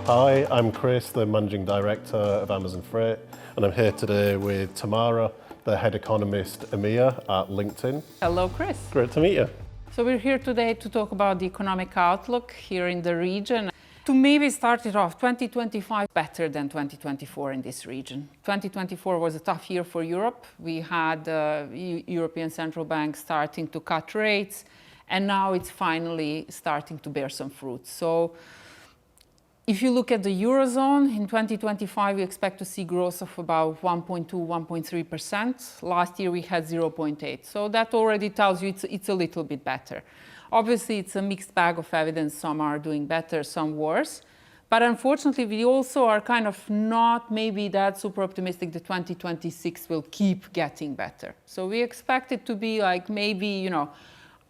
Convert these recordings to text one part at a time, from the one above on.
Hi, I'm Chris, the Managing Director of Amazon Freight, and I'm here today with Tamara, the Head Economist EMEA at LinkedIn. Hello, Chris. Great to meet you. So we're here today to talk about the economic outlook here in the region. To maybe start it off, 2025 better than 2024 in this region. 2024 was a tough year for Europe. We had the European Central Bank starting to cut rates, and now it's finally starting to bear some fruits. So if you look at the Eurozone, in 2025, we expect to see growth of about 1.2, 1.3%. Last year, we had 0.8. So that already tells you it's a little bit better. Obviously, it's a mixed bag of evidence. Some are doing better, some worse. But unfortunately, we also are kind of not maybe that super optimistic that 2026 will keep getting better. So we expect it to be like maybe,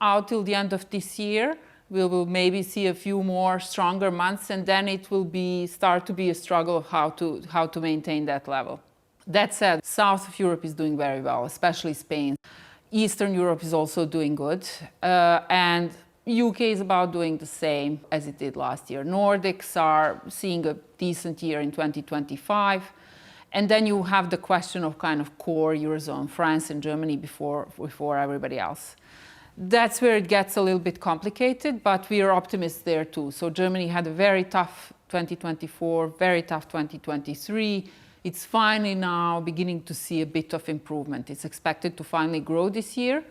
out till the end of this year. We will maybe see a few more stronger months, and then it will start to be a struggle of how to maintain that level. That said, South of Europe is doing very well, especially Spain. Eastern Europe is also doing good, and UK is about doing the same as it did last year. Nordics are seeing a decent year in 2025, and then you have the question of kind of core Eurozone, France and Germany before everybody else. That's where it gets a little bit complicated, but we are optimists there too. So Germany had a very tough 2024, very tough 2023. It's finally now beginning to see a bit of improvement. It's expected to finally grow this year.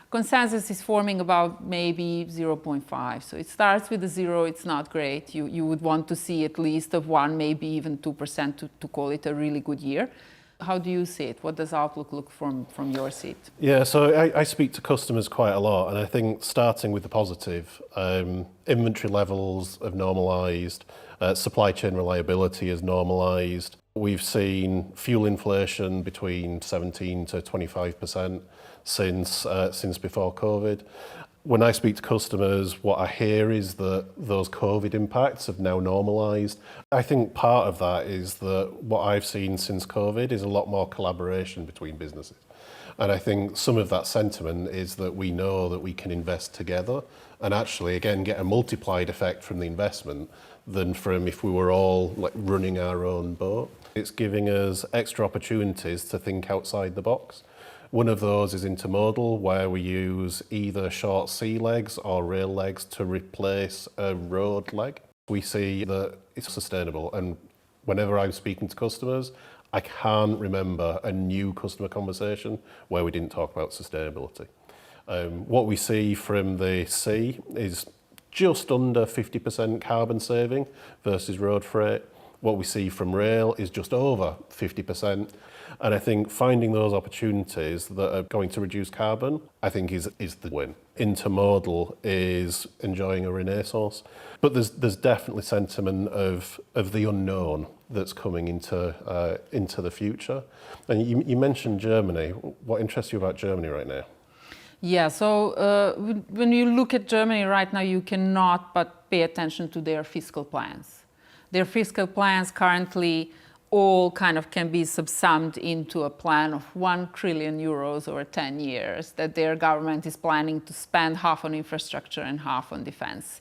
Consensus is forming about maybe 0.5. So it starts with a 0, it's not great. You would want to see at least of 1, maybe even 2% to call it a really good year. How do you see it? What does outlook look from your seat? Yeah, so I speak to customers quite a lot, and I think starting with the positive, inventory levels have normalised, supply chain reliability has normalised. We've seen fuel inflation between 17 to 25% since before COVID. When I speak to customers, what I hear is that those COVID impacts have now normalised. I think part of that is that what I've seen since COVID is a lot more collaboration between businesses. And I think some of that sentiment is that we know that we can invest together and actually, again, get a multiplied effect from the investment than from if we were all like running our own boat. It's giving us extra opportunities to think outside the box. One of those is intermodal, where we use either short sea legs or rail legs to replace a road leg. We see that it's sustainable, and whenever I'm speaking to customers, I can't remember a new customer conversation where we didn't talk about sustainability. What we see from the sea is just under 50% carbon saving versus road freight. What we see from rail is just over 50%. And I think finding those opportunities that are going to reduce carbon, I think is the win. Intermodal is enjoying a renaissance, but there's definitely sentiment of the unknown that's coming into the future. And you mentioned Germany. What interests you about Germany right now? Yeah, so when you look at Germany right now, you cannot but pay attention to their fiscal plans. Their fiscal plans currently all kind of can be subsumed into a plan of 1 trillion euros over 10 years that their government is planning to spend half on infrastructure and half on defense.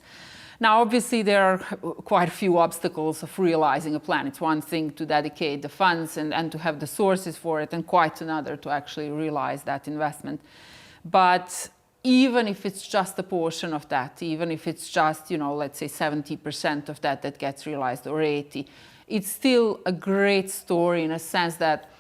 Now, obviously, there are quite a few obstacles of realizing a plan. It's one thing to dedicate the funds and to have the sources for it, and quite another to actually realize that investment. But even if it's just a portion of that, even if it's just, let's say 70% of that gets realized, or 80%, it's still a great story in a sense that,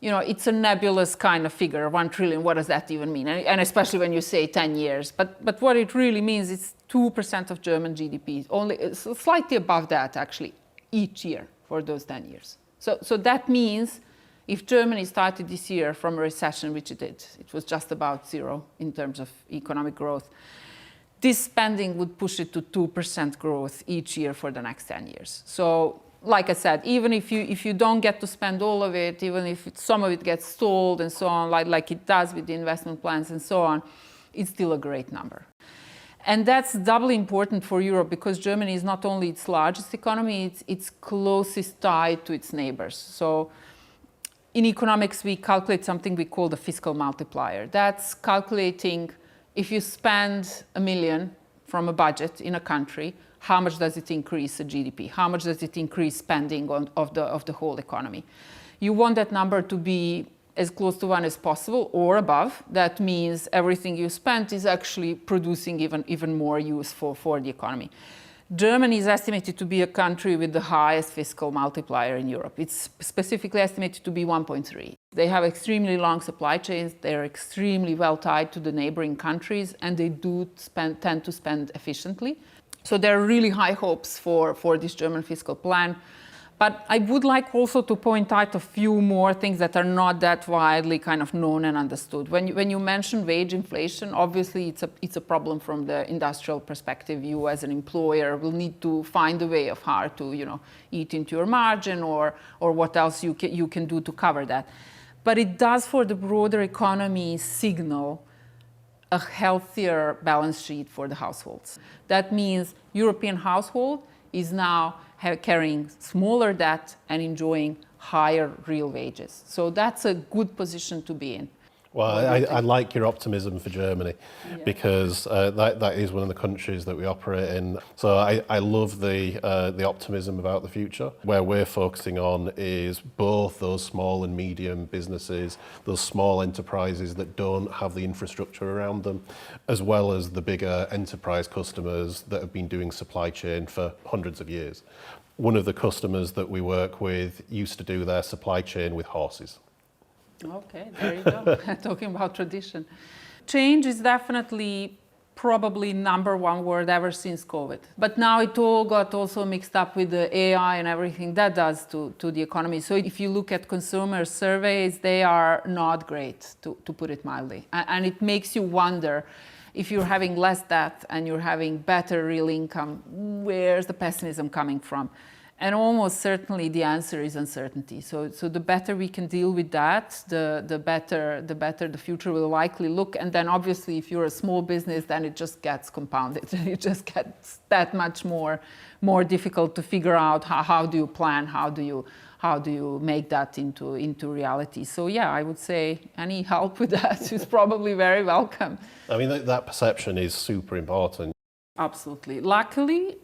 it's a nebulous kind of figure, 1 trillion, what does that even mean? And especially when you say 10 years. But what it really means is 2% of German GDP, only slightly above that actually, each year for those 10 years. So that means if Germany started this year from a recession, which it did, it was just about 0 in terms of economic growth, this spending would push it to 2% growth each year for the next 10 years. So like I said, even if you don't get to spend all of it, even if some of it gets stalled and so on, like it does with the investment plans and so on, it's still a great number. And that's doubly important for Europe because Germany is not only its largest economy, it's closest tied to its neighbors. So in economics, we calculate something we call the fiscal multiplier. That's calculating if you spend 1 million from a budget in a country, how much does it increase the GDP? How much does it increase spending of the whole economy? You want that number to be as close to 1 as possible or above. That means everything you spent is actually producing even more use for the economy. Germany is estimated to be a country with the highest fiscal multiplier in Europe. It's specifically estimated to be 1.3. They have extremely long supply chains, they're extremely well tied to the neighboring countries, and they do tend to spend efficiently. So there are really high hopes for this German fiscal plan. But I would like also to point out a few more things that are not that widely kind of known and understood. When you mention wage inflation, obviously it's a problem from the industrial perspective. You as an employer will need to find a way of how to eat into your margin or what else you can do to cover that. But it does for the broader economy signal a healthier balance sheet for the households. That means European household is now carrying smaller debt and enjoying higher real wages. So that's a good position to be in. Well, I like your optimism for Germany because that is one of the countries that we operate in. So I love the optimism about the future. Where we're focusing on is both those small and medium businesses, those small enterprises that don't have the infrastructure around them, as well as the bigger enterprise customers that have been doing supply chain for hundreds of years. One of the customers that we work with used to do their supply chain with horses. Okay, there you go. Talking about tradition. Change is definitely probably number one word ever since COVID. But now it all got also mixed up with the AI and everything that does to the economy. So if you look at consumer surveys, they are not great, to put it mildly. And it makes you wonder, if you're having less debt and you're having better real income, where's the pessimism coming from? And almost certainly the answer is uncertainty. So the better we can deal with that, the better the future will likely look. And then obviously if you're a small business, then it just gets compounded. It just gets that much more difficult to figure out how do you plan, how do you make that into reality. So yeah, I would say any help with that is probably very welcome. I mean, that perception is super important. Absolutely. Luckily,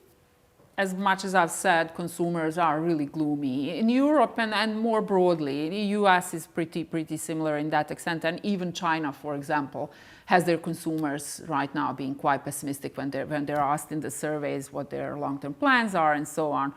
as much as I've said, consumers are really gloomy. In Europe and more broadly, the US is pretty similar in that extent. And even China, for example, has their consumers right now being quite pessimistic when they're asked in the surveys what their long-term plans are and so on.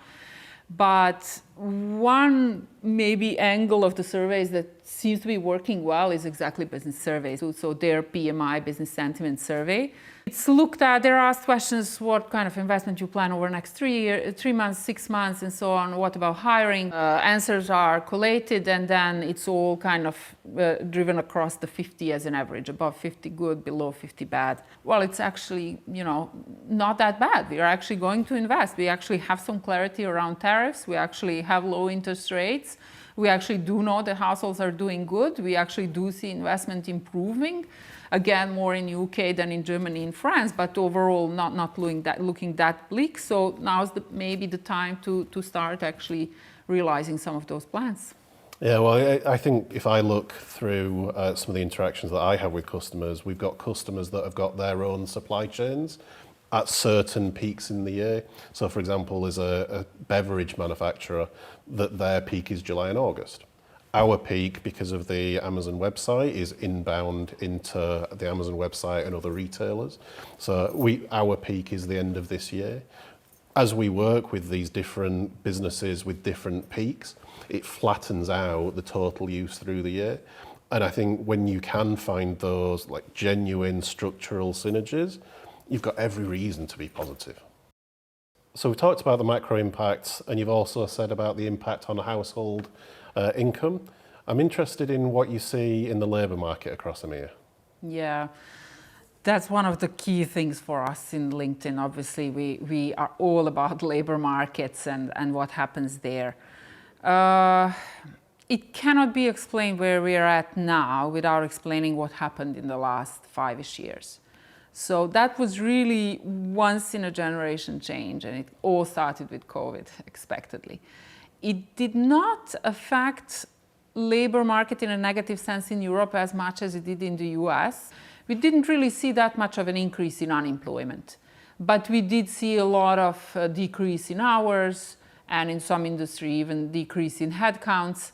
But one maybe angle of the surveys that seems to be working well is exactly business surveys. So their PMI, business sentiment survey. It's looked at, they're asked questions, what kind of investment you plan over the next 3 months, 6 months, and so on. What about hiring? Answers are collated, and then it's all kind of driven across the 50 as an average. Above 50 good, below 50 bad. Well, it's actually, not that bad. We are actually going to invest. We actually have some clarity around tariffs. We actually have low interest rates. We actually do know that households are doing good. We actually do see investment improving. Again, more in UK than in Germany and France, but overall not looking that bleak. So now's maybe the time to start actually realizing some of those plans. Yeah, well, I think if I look through some of the interactions that I have with customers, we've got customers that have got their own supply chains at certain peaks in the year. So, for example, there's a beverage manufacturer that their peak is July and August. Our peak, because of the Amazon website, is inbound into the Amazon website and other retailers. So our peak is the end of this year. As we work with these different businesses with different peaks, it flattens out the total use through the year. And I think when you can find those like genuine structural synergies, you've got every reason to be positive. So we talked about the macro impacts, and you've also said about the impact on a household income. I'm interested in what you see in the labour market across EMEA. Yeah, that's one of the key things for us in LinkedIn. Obviously, we are all about labour markets and what happens there. It cannot be explained where we are at now without explaining what happened in the last 5-ish years. So that was really once in a generation change, and it all started with COVID, expectedly. It did not affect labor market in a negative sense in Europe as much as it did in the US. We didn't really see that much of an increase in unemployment. But we did see a lot of decrease in hours, and in some industry even decrease in headcounts.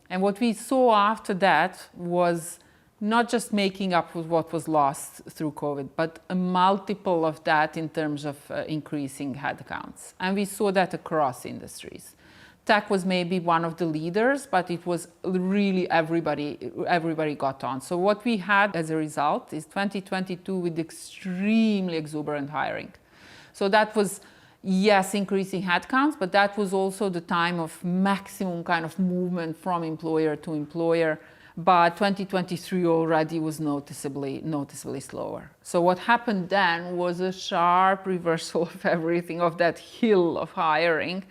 And what we saw after that was not just making up with what was lost through COVID, but a multiple of that in terms of increasing headcounts. And we saw that across industries. Tech was maybe one of the leaders, but it was really everybody got on. So what we had as a result is 2022 with extremely exuberant hiring. So that was, yes, increasing headcounts, but that was also the time of maximum kind of movement from employer to employer. But 2023 already was noticeably slower. So what happened then was a sharp reversal of everything, of that hill of hiring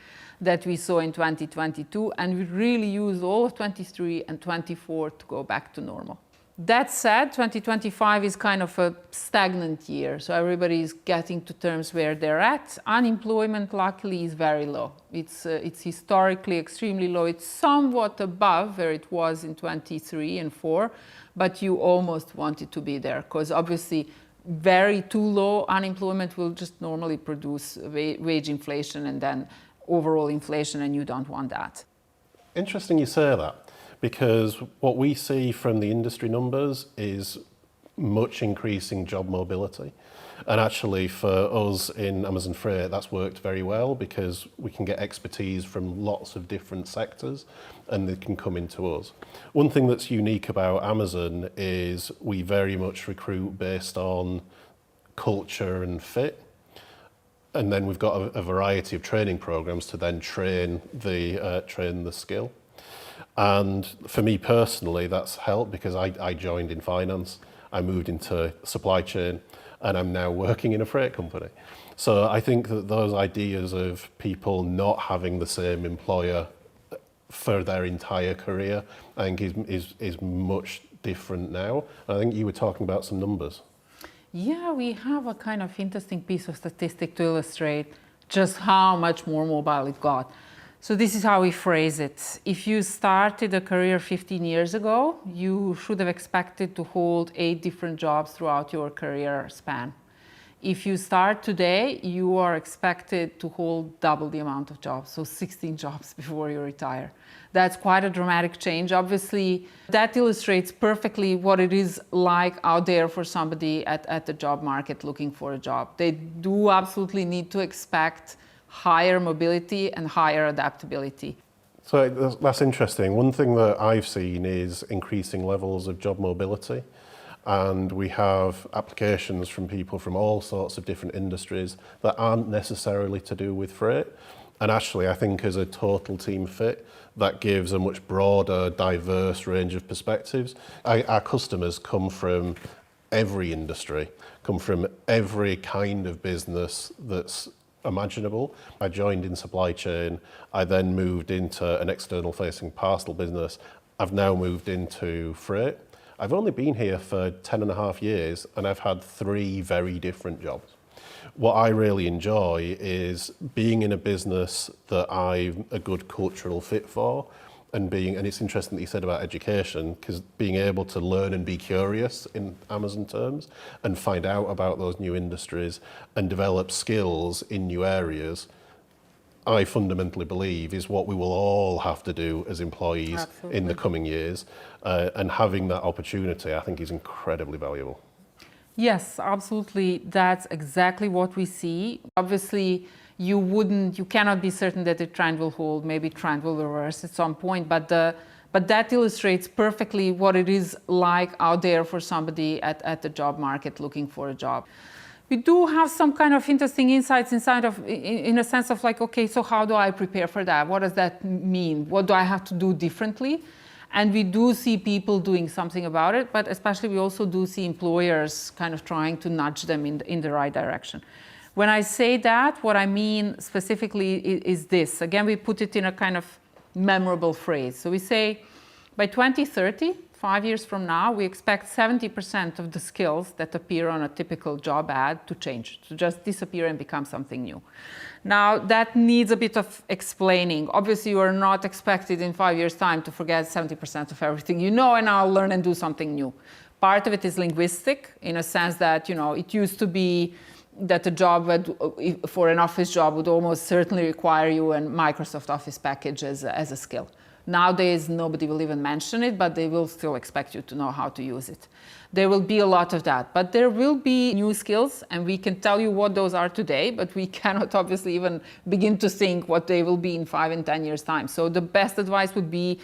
that we saw in 2022, and we really used all of 23 and 24 to go back to normal. That said, 2025 is kind of a stagnant year, so everybody is getting to terms where they're at. Unemployment, luckily, is very low. It's historically extremely low. It's somewhat above where it was in 23 and 4, but you almost want it to be there, because obviously very too low unemployment will just normally produce wage inflation and then overall inflation, and you don't want that. Interesting you say that, because what we see from the industry numbers is much increasing job mobility. And actually for us in Amazon Freight, that's worked very well because we can get expertise from lots of different sectors and they can come into us. One thing that's unique about Amazon is we very much recruit based on culture and fit. And then we've got a variety of training programs to then train the skill. And for me personally, that's helped because I joined in finance, I moved into supply chain, and I'm now working in a freight company. So I think that those ideas of people not having the same employer for their entire career, I think is much different now. I think you were talking about some numbers. Yeah, we have a kind of interesting piece of statistic to illustrate just how much more mobile it got. So this is how we phrase it. If you started a career 15 years ago, you should have expected to hold 8 different jobs throughout your career span. If you start today, you are expected to hold double the amount of jobs, so 16 jobs before you retire. That's quite a dramatic change. Obviously, that illustrates perfectly what it is like out there for somebody at the job market looking for a job. They do absolutely need to expect higher mobility and higher adaptability. So that's interesting. One thing that I've seen is increasing levels of job mobility. And we have applications from people from all sorts of different industries that aren't necessarily to do with freight. And actually, I think as a total team fit, that gives a much broader, diverse range of perspectives. Our customers come from every industry, come from every kind of business that's imaginable. I joined in supply chain. I then moved into an external facing parcel business. I've now moved into freight. I've only been here for 10 and a half years and I've had 3 very different jobs. What I really enjoy is being in a business that I'm a good cultural fit for and it's interesting that you said about education, because being able to learn and be curious in Amazon terms and find out about those new industries and develop skills in new areas, I fundamentally believe is what we will all have to do as employees Absolutely. in the coming years. And having that opportunity, I think, is incredibly valuable. Yes, absolutely. That's exactly what we see. Obviously, you cannot be certain that the trend will hold. Maybe trend will reverse at some point, but that illustrates perfectly what it is like out there for somebody at the job market looking for a job. We do have some kind of interesting insights in a sense of like, okay, so how do I prepare for that? What does that mean? What do I have to do differently? And we do see people doing something about it, but especially we also do see employers kind of trying to nudge them in the right direction. When I say that, what I mean specifically is this. Again, we put it in a kind of memorable phrase. So we say by 2030, 5 years from now, we expect 70% of the skills that appear on a typical job ad to change, to just disappear and become something new. Now, that needs a bit of explaining. Obviously, you are not expected in 5 years' time to forget 70% of everything you know and now learn and do something new. Part of it is linguistic, in a sense that, it used to be that a job for an office job would almost certainly require you a Microsoft Office package as a skill. Nowadays, nobody will even mention it, but they will still expect you to know how to use it. There will be a lot of that, but there will be new skills, and we can tell you what those are today, but we cannot obviously even begin to think what they will be in 5 and 10 years' time. So the best advice would be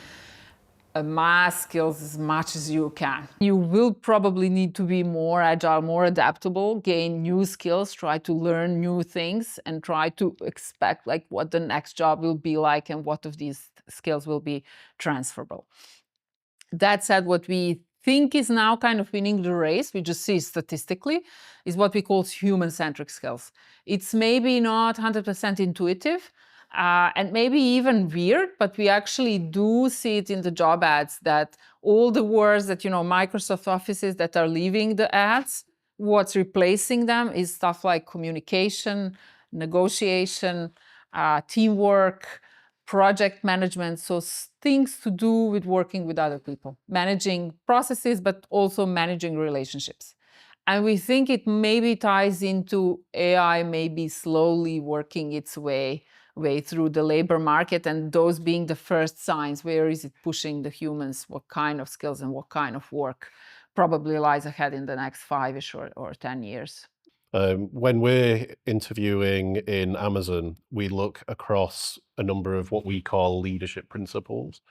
amass skills as much as you can. You will probably need to be more agile, more adaptable, gain new skills, try to learn new things, and try to expect like what the next job will be like and what of these skills will be transferable. That said, what we think is now kind of winning the race, we just see statistically, is what we call human-centric skills. It's maybe not 100% intuitive, and maybe even weird, but we actually do see it in the job ads that all the words that, Microsoft Offices that are leaving the ads, what's replacing them is stuff like communication, negotiation, teamwork, project management, so things to do with working with other people, managing processes, but also managing relationships. And we think it maybe ties into AI maybe slowly working its way through the labor market, and those being the first signs. Where is it pushing the humans? What kind of skills and what kind of work probably lies ahead in the next 5-ish or 10 years? When we're interviewing in Amazon, we look across a number of what we call leadership principles.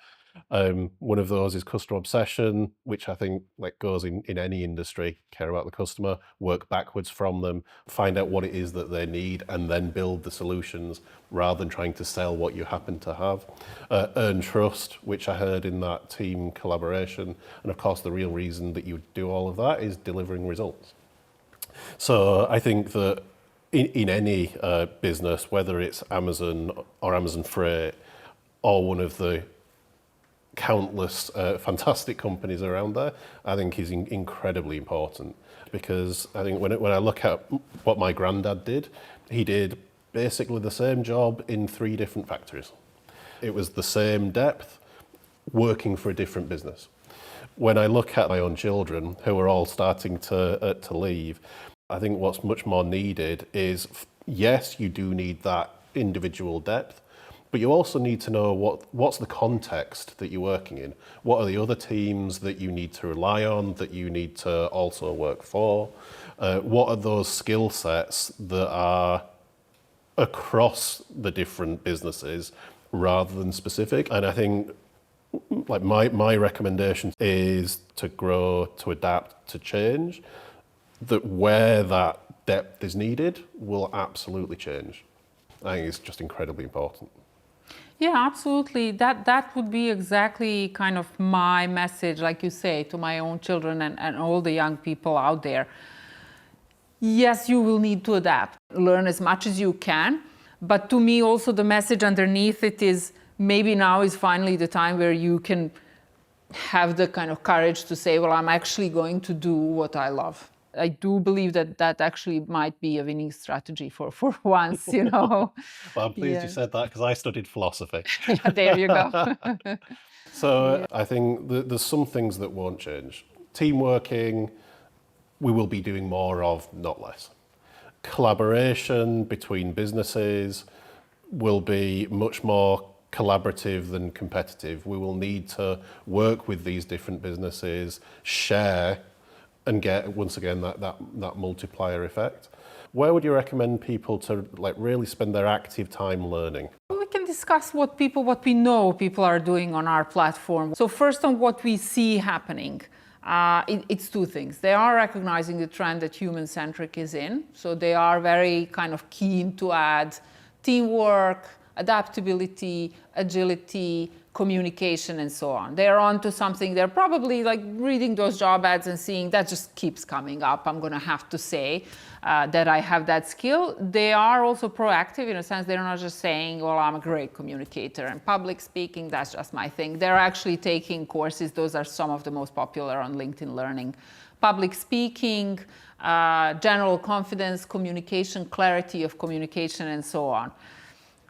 One of those is customer obsession, which I think goes in any industry. Care about the customer, work backwards from them, find out what it is that they need, and then build the solutions rather than trying to sell what you happen to have. Earn trust, which I heard in that team collaboration. And of course, the real reason that you do all of that is delivering results. So I think that in any business, whether it's Amazon or Amazon Freight or one of the countless fantastic companies around there, I think is incredibly important. Because I think when I look at what my granddad did, he did basically the same job in 3 different factories. It was the same depth, working for a different business. When I look at my own children, who are all starting to leave, I think what's much more needed is, yes, you do need that individual depth, but you also need to know what's the context that you're working in. What are the other teams that you need to rely on, that you need to also work for? What are those skill sets that are across the different businesses rather than specific? And I think my recommendation is to grow, to adapt, to change, that where that depth is needed will absolutely change. I think it's just incredibly important. Yeah, absolutely. That would be exactly kind of my message, like you say, to my own children and all the young people out there. Yes, you will need to adapt, learn as much as you can. But to me, also the message underneath it is maybe now is finally the time where you can have the kind of courage to say, well, I'm actually going to do what I love. I do believe that actually might be a winning strategy for once, Well, I'm pleased you said that because I studied philosophy. Yeah, there you go. So I think there's some things that won't change. Team working, we will be doing more of, not less. Collaboration between businesses will be much more collaborative than competitive. We will need to work with these different businesses, share, and get, once again, that multiplier effect. Where would you recommend people to really spend their active time learning? We can discuss what we know people are doing on our platform. So first on what we see happening, it's 2 things. They are recognizing the trend that human-centric is in. So they are very kind of keen to add teamwork, adaptability, agility, communication, and so on. They're on to something. They're probably reading those job ads and seeing that just keeps coming up. I'm going to have to say that I have that skill. They are also proactive in a sense. They're not just saying, well, I'm a great communicator and public speaking, that's just my thing. They're actually taking courses. Those are some of the most popular on LinkedIn Learning. Public speaking, general confidence, communication, clarity of communication, and so on.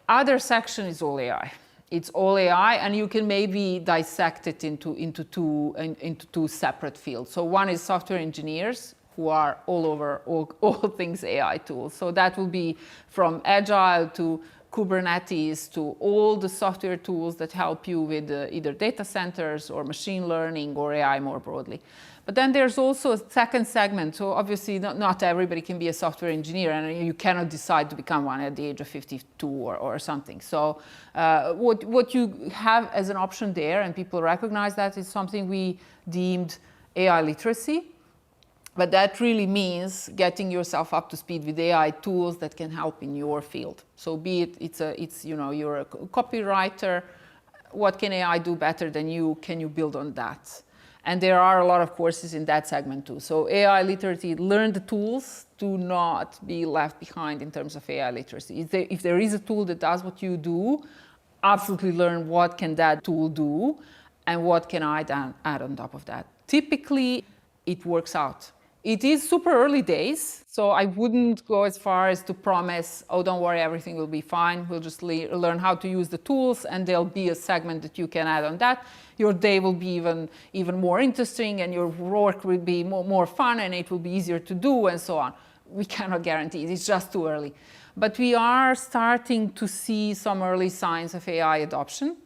Other section is all AI. It's all AI, and you can maybe dissect it into two separate fields. So one is software engineers who are all over all things AI tools. So that will be from Agile to Kubernetes to all the software tools that help you with either data centers or machine learning or AI more broadly. But then there's also a second segment. So obviously not everybody can be a software engineer, and you cannot decide to become one at the age of 52 or something. So what you have as an option there, and people recognize that, is something we deemed AI literacy. But that really means getting yourself up to speed with AI tools that can help in your field. So be it you're a copywriter, what can AI do better than you? Can you build on that? And there are a lot of courses in that segment too. So AI literacy, learn the tools, do not be left behind in terms of AI literacy. If there is a tool that does what you do, absolutely learn what can that tool do and what can I add on top of that. Typically, it works out. It is super early days, so I wouldn't go as far as to promise, oh, don't worry, everything will be fine. We'll just learn how to use the tools, and there'll be a segment that you can add on that. Your day will be even more interesting, and your work will be more fun, and it will be easier to do, and so on. We cannot guarantee it. It's just too early. But we are starting to see some early signs of AI adoption.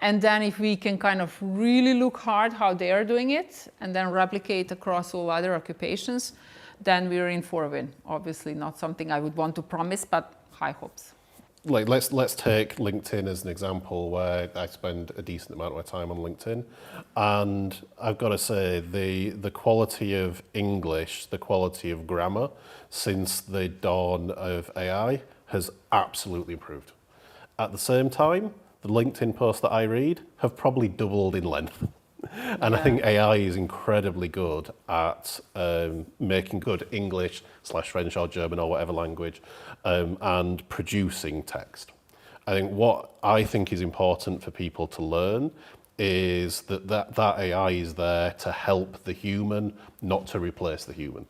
And then if we can kind of really look hard how they are doing it and then replicate across all other occupations, then we're in for a win. Obviously not something I would want to promise, but high hopes. Like let's take LinkedIn as an example, where I spend a decent amount of my time on LinkedIn, and I've got to say the quality of English, the quality of grammar since the dawn of AI has absolutely improved. At the same time, the LinkedIn posts that I read have probably doubled in length. And I think AI is incredibly good at making good English/French or German or whatever language and producing text. I think what I think is important for people to learn is that AI is there to help the human, not to replace the human.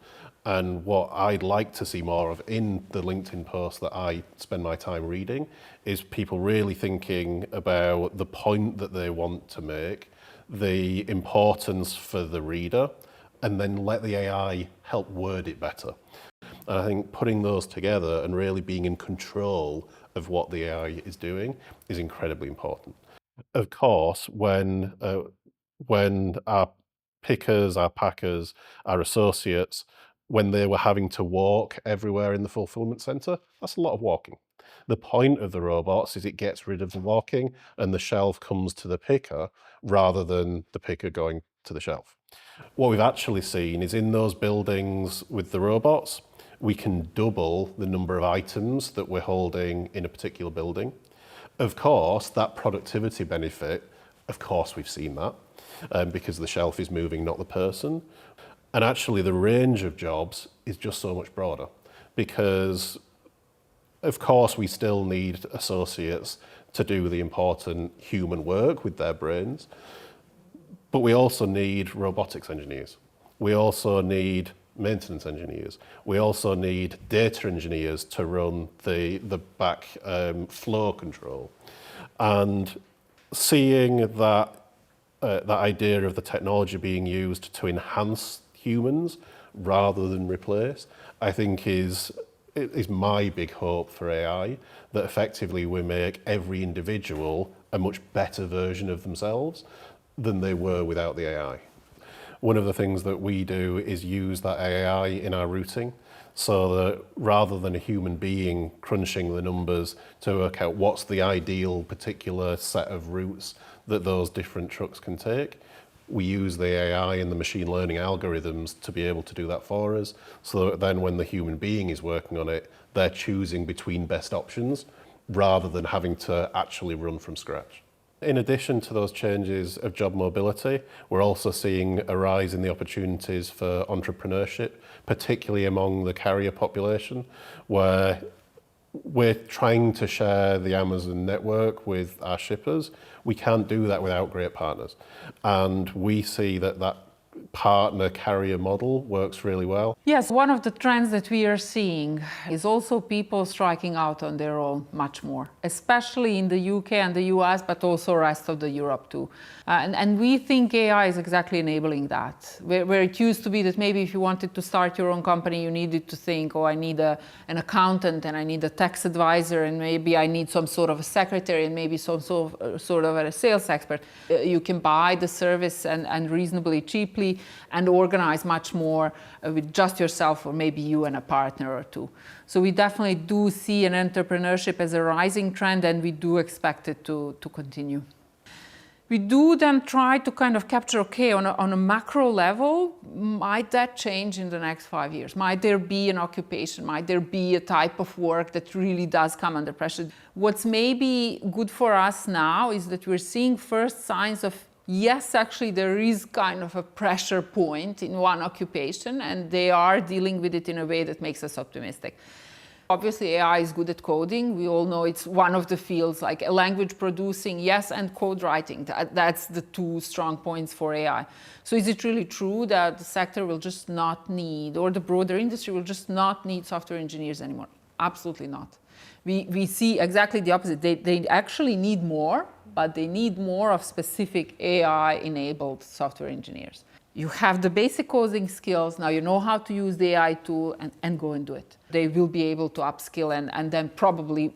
And what I'd like to see more of in the LinkedIn posts that I spend my time reading is people really thinking about the point that they want to make, the importance for the reader, and then let the AI help word it better. And I think putting those together and really being in control of what the AI is doing is incredibly important. Of course, when our pickers, our packers, our associates, when they were having to walk everywhere in the fulfillment center, that's a lot of walking. The point of the robots is it gets rid of the walking and the shelf comes to the picker rather than the picker going to the shelf. What we've actually seen is in those buildings with the robots, we can double the number of items that we're holding in a particular building. Of course, that productivity benefit, of course we've seen that because the shelf is moving, not the person. And actually the range of jobs is just so much broader because of course we still need associates to do the important human work with their brains, but we also need robotics engineers. We also need maintenance engineers. We also need data engineers to run the back flow control. And seeing that idea of the technology being used to enhance humans rather than replace, I think is my big hope for AI, that effectively we make every individual a much better version of themselves than they were without the AI. One of the things that we do is use that AI in our routing, so that rather than a human being crunching the numbers to work out what's the ideal particular set of routes that those different trucks can take, we use the AI and the machine learning algorithms to be able to do that for us, so that then when the human being is working on it, they're choosing between best options rather than having to actually run from scratch. In addition to those changes of job mobility, we're also seeing a rise in the opportunities for entrepreneurship, particularly among the carrier population, where we're trying to share the Amazon network with our shippers. We can't do that without great partners. And we see that partner carrier model works really well. Yes, one of the trends that we are seeing is also people striking out on their own much more, especially in the UK and the US, but also rest of the Europe too. And we think AI is exactly enabling that. Where it used to be that maybe if you wanted to start your own company, you needed to think, oh, I need an accountant and I need a tax advisor and maybe I need some sort of a secretary and maybe some sort of a sales expert. You can buy the service and reasonably cheaply and organize much more with just yourself or maybe you and a partner or two. So we definitely do see an entrepreneurship as a rising trend and we do expect it to continue. We do then try to kind of capture, okay, on a macro level, might that change in the next 5 years? Might there be an occupation? Might there be a type of work that really does come under pressure? What's maybe good for us now is that we're seeing first signs of, yes, actually there is kind of a pressure point in one occupation and they are dealing with it in a way that makes us optimistic. Obviously, AI is good at coding. We all know it's one of the fields, like language producing, yes, and code writing. That's the two strong points for AI. So is it really true that the sector will just not need, or the broader industry will just not need software engineers anymore? Absolutely not. We see exactly the opposite. They actually need more, but they need more of specific AI-enabled software engineers. You have the basic coding skills, now you know how to use the AI tool and go and do it. They will be able to upskill and then probably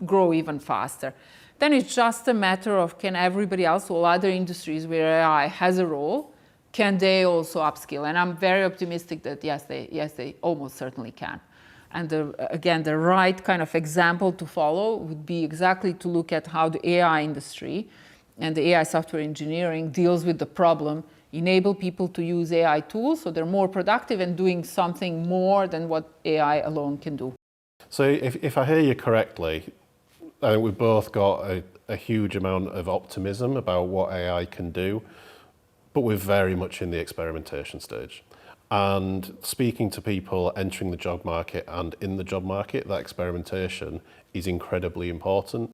grow even faster. Then it's just a matter of can everybody else, all other industries where AI has a role, can they also upskill? And I'm very optimistic that yes, they almost certainly can. And again, the right kind of example to follow would be exactly to look at how the AI industry and the AI software engineering deals with the problem, enable people to use AI tools so they're more productive and doing something more than what AI alone can do. So if I hear you correctly, I think we've both got a huge amount of optimism about what AI can do, but we're very much in the experimentation stage. And speaking to people entering the job market and in the job market, that experimentation is incredibly important.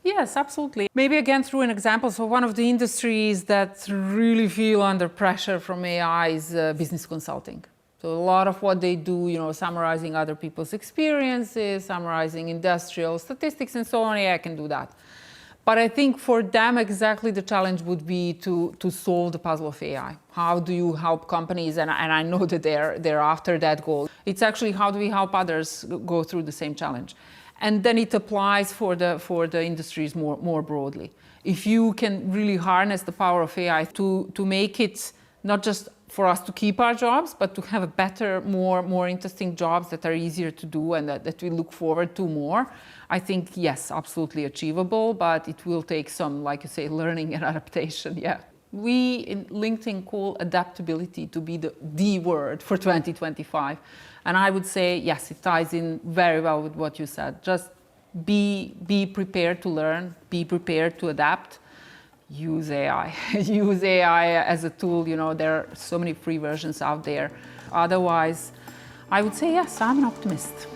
Yes, absolutely. Maybe again through an example. So one of the industries that really feel under pressure from AI is business consulting. So a lot of what they do, summarizing other people's experiences, summarizing industrial statistics and so on, AI can do that. But I think for them exactly the challenge would be to solve the puzzle of AI. How do you help companies? And I know that they're after that goal. It's actually how do we help others go through the same challenge? And then it applies for the industries more broadly. If you can really harness the power of AI to make it not just for us to keep our jobs, but to have a better, more interesting jobs that are easier to do and that we look forward to more, I think, yes, absolutely achievable, but it will take some, like you say, learning and adaptation, yeah. We in LinkedIn call adaptability to be the word for 2025. And I would say, yes, it ties in very well with what you said. Just be prepared to learn, be prepared to adapt, use AI. Use AI as a tool, there are so many free versions out there. Otherwise, I would say, yes, I'm an optimist.